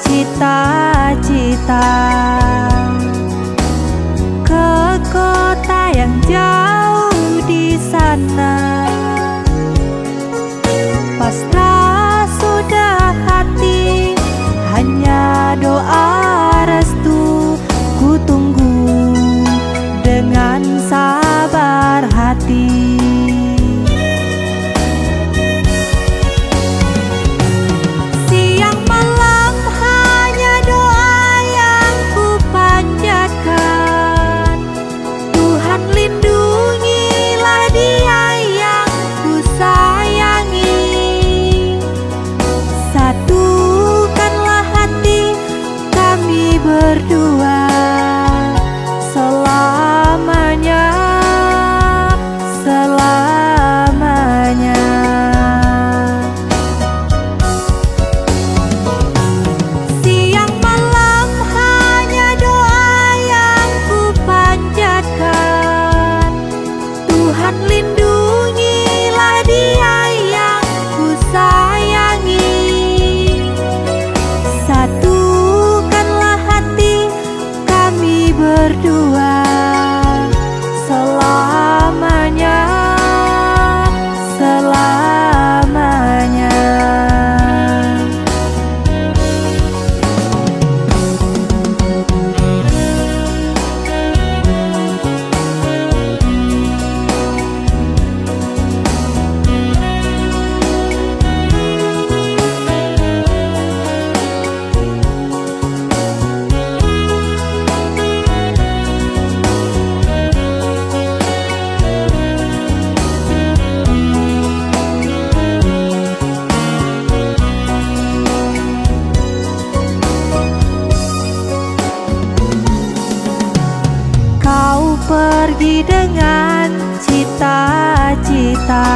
cita-cita ke kota yang jauh di sana. Pasrah sudah hati, hanya doa restu ku tunggu dengan sabar hati. Siang malam hanya doa yang ku panjatkan. Tuhan lindungilah dia yang ku sayangi. Satukanlah hati kami berdua selamanya, selamanya. Siang malam hanya doa yang ku panjatkan. Tuhan lindungilah dia yang ku sayangi. Satukanlah hati kami berdua selamanya, selamanya. Kau pergi dengan cita-cita